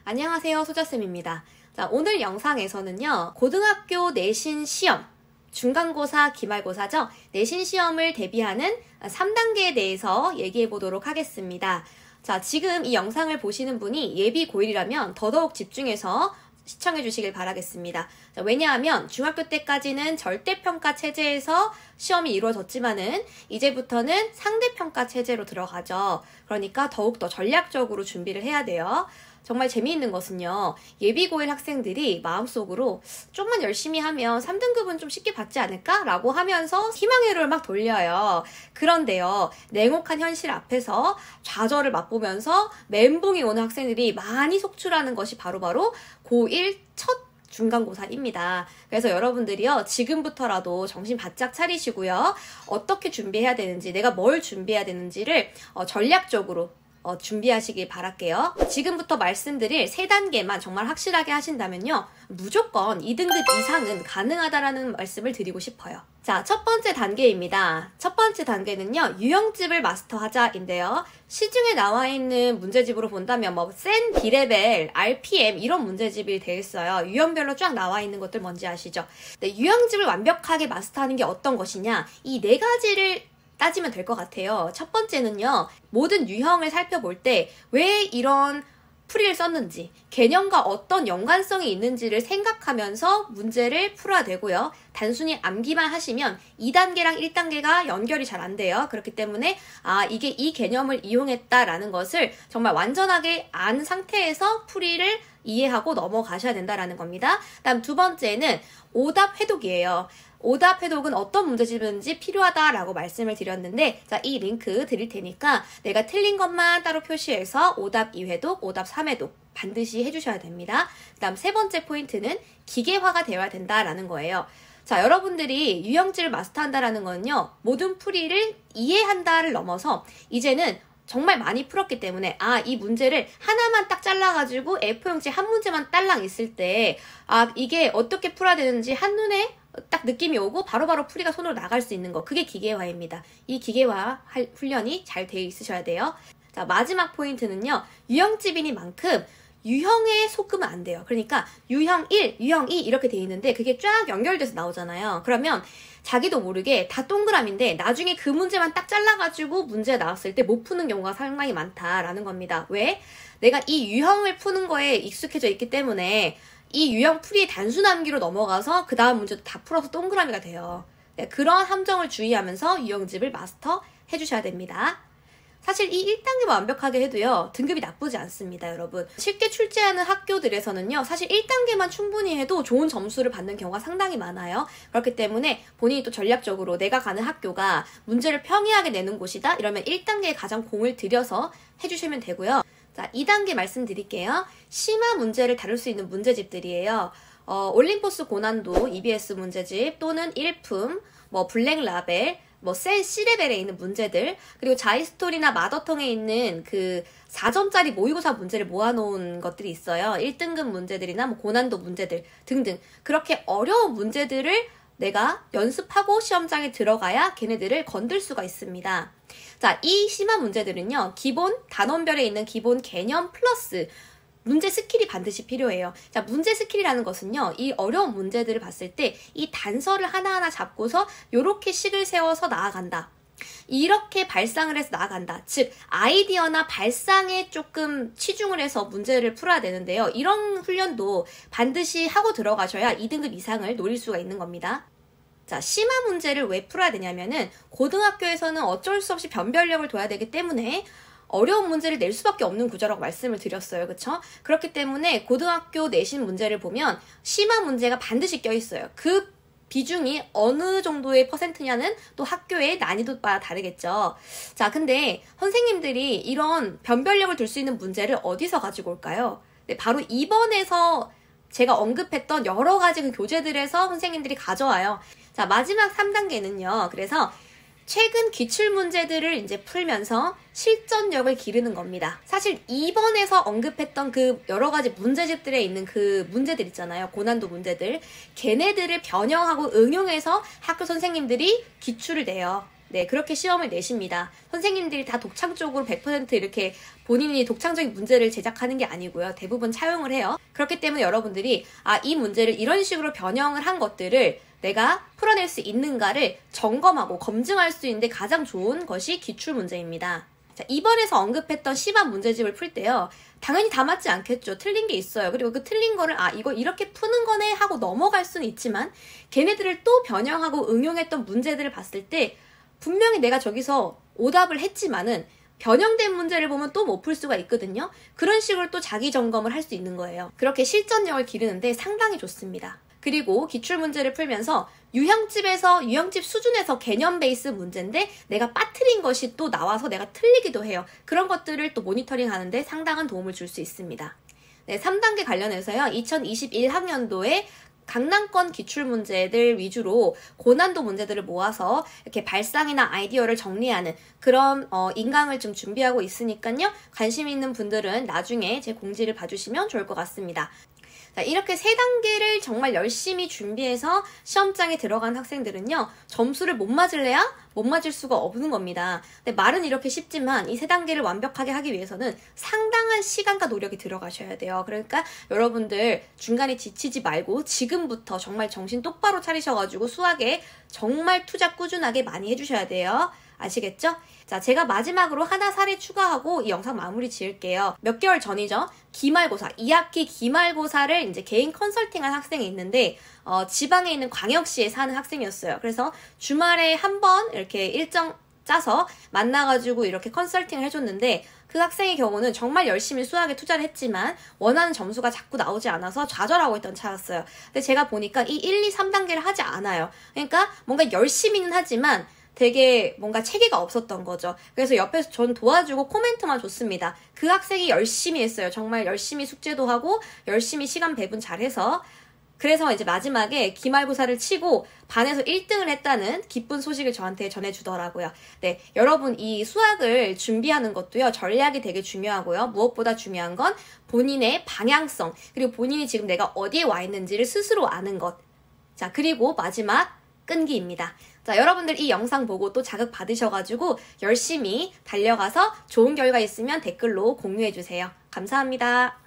안녕하세요, 소자쌤입니다. 자, 오늘 영상에서는요, 고등학교 내신 시험, 중간고사, 기말고사죠. 내신 시험을 대비하는 3단계에 대해서 얘기해 보도록 하겠습니다. 자, 지금 이 영상을 보시는 분이 예비 고1이라면 더더욱 집중해서 시청해 주시길 바라겠습니다. 자, 왜냐하면 중학교 때까지는 절대평가 체제에서 시험이 이루어졌지만은 이제부터는 상대평가 체제로 들어가죠. 그러니까 더욱더 전략적으로 준비를 해야 돼요. 정말 재미있는 것은요, 예비 고1 학생들이 마음속으로 좀만 열심히 하면 3등급은 좀 쉽게 받지 않을까? 라고 하면서 희망의 를 막 돌려요. 그런데요, 냉혹한 현실 앞에서 좌절을 맛보면서 멘붕이 오는 학생들이 많이 속출하는 것이 바로 고1 첫 중간고사입니다. 그래서 여러분들이요, 지금부터라도 정신 바짝 차리시고요, 어떻게 준비해야 되는지, 내가 뭘 준비해야 되는지를 전략적으로 준비하시길 바랄게요. 지금부터 말씀드릴 3단계만 정말 확실하게 하신다면요, 무조건 2등급 이상은 가능하다라는 말씀을 드리고 싶어요. 자, 첫 번째 단계입니다. 첫 번째 단계는요, 유형집을 마스터하자인데요. 시중에 나와 있는 문제집으로 본다면 센 B레벨, RPM 이런 문제집이 되어 있어요. 유형별로 쫙 나와 있는 것들 뭔지 아시죠? 네, 유형집을 완벽하게 마스터하는 게 어떤 것이냐, 이 4가지를 따지면 될 것 같아요. 첫 번째는요, 모든 유형을 살펴볼 때 왜 이런 풀이를 썼는지, 개념과 어떤 연관성이 있는지를 생각하면서 문제를 풀어야 되고요. 단순히 암기만 하시면 2단계랑 1단계가 연결이 잘 안 돼요. 그렇기 때문에 이게 이 개념을 이용했다라는 것을 정말 완전하게 안 상태에서 풀이를 이해하고 넘어가셔야 된다라는 겁니다. 다음 두 번째는 오답 해독이에요. 오답 해독은 어떤 문제집인지 필요하다라고 말씀을 드렸는데, 자, 이 링크 드릴 테니까 내가 틀린 것만 따로 표시해서 오답 2회독, 오답 3회독 반드시 해주셔야 됩니다. 그 다음 세 번째 포인트는 기계화가 되어야 된다라는 거예요. 자, 여러분들이 유형집을 마스터한다라는 거는요, 모든 풀이를 이해한다를 넘어서 이제는 정말 많이 풀었기 때문에 이 문제를 하나만 딱 잘라가지고 A4용지 한 문제만 딸랑 있을 때 이게 어떻게 풀어야 되는지 한눈에 딱 느낌이 오고 바로바로 풀이가 손으로 나갈 수 있는 거, 그게 기계화입니다. 이 기계화 훈련이 잘 되어 있으셔야 돼요. 자, 마지막 포인트는요, 유형집이니만큼 유형에 속으면 안 돼요. 그러니까 유형 1, 유형 2 이렇게 돼 있는데 그게 쫙 연결돼서 나오잖아요. 그러면 자기도 모르게 다 동그라미인데 나중에 그 문제만 딱 잘라가지고 문제가 나왔을 때 못 푸는 경우가 상당히 많다라는 겁니다. 왜? 내가 이 유형을 푸는 거에 익숙해져 있기 때문에 이 유형 풀이의 단순 암기로 넘어가서 그 다음 문제도 다 풀어서 동그라미가 돼요. 네, 그런 함정을 주의하면서 유형집을 마스터 해주셔야 됩니다. 사실 이 1단계만 완벽하게 해도요, 등급이 나쁘지 않습니다, 여러분. 쉽게 출제하는 학교들에서는요, 사실 1단계만 충분히 해도 좋은 점수를 받는 경우가 상당히 많아요. 그렇기 때문에 본인이 또 전략적으로 내가 가는 학교가 문제를 평이하게 내는 곳이다? 이러면 1단계에 가장 공을 들여서 해주시면 되고요. 자, 2단계 말씀드릴게요. 심화 문제를 다룰 수 있는 문제집들이에요. 올림포스 고난도 EBS 문제집 또는 일품, 블랙라벨, 센 C레벨에 있는 문제들, 그리고 자이스토리나 마더텅에 있는 그 4점짜리 모의고사 문제를 모아놓은 것들이 있어요. 1등급 문제들이나 고난도 문제들 등등. 그렇게 어려운 문제들을 내가 연습하고 시험장에 들어가야 걔네들을 건들 수가 있습니다. 자, 이 심화 문제들은요, 기본 단원별에 있는 기본 개념 플러스 문제 스킬이 반드시 필요해요. 자, 문제 스킬이라는 것은요, 이 어려운 문제들을 봤을 때 이 단서를 하나하나 잡고서 요렇게 식을 세워서 나아간다. 이렇게 발상을 해서 나아간다. 즉, 아이디어나 발상에 조금 치중을 해서 문제를 풀어야 되는데요. 이런 훈련도 반드시 하고 들어가셔야 2등급 이상을 노릴 수가 있는 겁니다. 자, 심화 문제를 왜 풀어야 되냐면은 고등학교에서는 어쩔 수 없이 변별력을 둬야 되기 때문에 어려운 문제를 낼 수밖에 없는 구조라고 말씀을 드렸어요. 그쵸? 그렇기 때문에 고등학교 내신 문제를 보면 심화 문제가 반드시 껴있어요. 그 비중이 어느 정도의 퍼센트냐는 또 학교의 난이도에 따라 다르겠죠. 자, 근데 선생님들이 이런 변별력을 둘 수 있는 문제를 어디서 가지고 올까요? 네, 바로 이번에서 제가 언급했던 여러 가지 그 교재들에서 선생님들이 가져와요. 자, 마지막 3단계는요. 그래서 최근 기출문제들을 이제 풀면서 실전력을 기르는 겁니다. 사실 2번에서 언급했던 그 여러 가지 문제집들에 있는 그 문제들 있잖아요. 고난도 문제들. 걔네들을 변형하고 응용해서 학교 선생님들이 기출을 내요. 네, 그렇게 시험을 내십니다. 선생님들이 다 독창적으로 100% 이렇게 본인이 독창적인 문제를 제작하는 게 아니고요. 대부분 차용을 해요. 그렇기 때문에 여러분들이 이 문제를 이런 식으로 변형을 한 것들을 내가 풀어낼 수 있는가를 점검하고 검증할 수 있는데 가장 좋은 것이 기출문제입니다. 자, 이번에서 언급했던 C반 문제집을 풀 때요. 당연히 다 맞지 않겠죠. 틀린 게 있어요. 그리고 그 틀린 거를 이거 이렇게 푸는 거네 하고 넘어갈 수는 있지만 걔네들을 또 변형하고 응용했던 문제들을 봤을 때 분명히 내가 저기서 오답을 했지만은 변형된 문제를 보면 또 못 풀 수가 있거든요. 그런 식으로 또 자기 점검을 할 수 있는 거예요. 그렇게 실전력을 기르는데 상당히 좋습니다. 그리고 기출문제를 풀면서 유형집 수준에서 개념 베이스 문제인데 내가 빠뜨린 것이 또 나와서 내가 틀리기도 해요. 그런 것들을 또 모니터링 하는데 상당한 도움을 줄 수 있습니다. 네, 3단계 관련해서요. 2021학년도에 강남권 기출문제들 위주로 고난도 문제들을 모아서 이렇게 발상이나 아이디어를 정리하는 그런 인강을 좀 준비하고 있으니까요. 관심 있는 분들은 나중에 제 공지를 봐주시면 좋을 것 같습니다. 자, 이렇게 3단계를 정말 열심히 준비해서 시험장에 들어간 학생들은요. 점수를 못 맞을래야 못 맞을 수가 없는 겁니다. 근데 말은 이렇게 쉽지만 이 3단계를 완벽하게 하기 위해서는 상당한 시간과 노력이 들어가셔야 돼요. 그러니까 여러분들 중간에 지치지 말고 지금부터 정말 정신 똑바로 차리셔가지고 수학에 정말 투자 꾸준하게 많이 해주셔야 돼요. 아시겠죠? 자, 제가 마지막으로 하나 사례 추가하고 이 영상 마무리 지을게요. 몇 개월 전이죠. 기말고사, 2학기 기말고사를 이제 개인 컨설팅한 학생이 있는데 지방에 있는 광역시에 사는 학생이었어요. 그래서 주말에 한 번 이렇게 일정 짜서 만나가지고 이렇게 컨설팅을 해줬는데 그 학생의 경우는 정말 열심히 수학에 투자를 했지만 원하는 점수가 자꾸 나오지 않아서 좌절하고 있던 차였어요. 근데 제가 보니까 이 1, 2, 3단계를 하지 않아요. 그러니까 뭔가 열심히는 하지만 되게 뭔가 체계가 없었던 거죠. 그래서 옆에서 전 도와주고 코멘트만 줬습니다. 그 학생이 열심히 했어요. 정말 열심히 숙제도 하고 열심히 시간 배분 잘해서 그래서 이제 마지막에 기말고사를 치고 반에서 1등을 했다는 기쁜 소식을 저한테 전해주더라고요. 네, 여러분 이 수학을 준비하는 것도요. 전략이 되게 중요하고요. 무엇보다 중요한 건 본인의 방향성 그리고 본인이 지금 내가 어디에 와 있는지를 스스로 아는 것. 자, 그리고 마지막 끈기입니다. 자, 여러분들 이 영상 보고 또 자극 받으셔가지고 열심히 달려가서 좋은 결과 있으면 댓글로 공유해주세요. 감사합니다.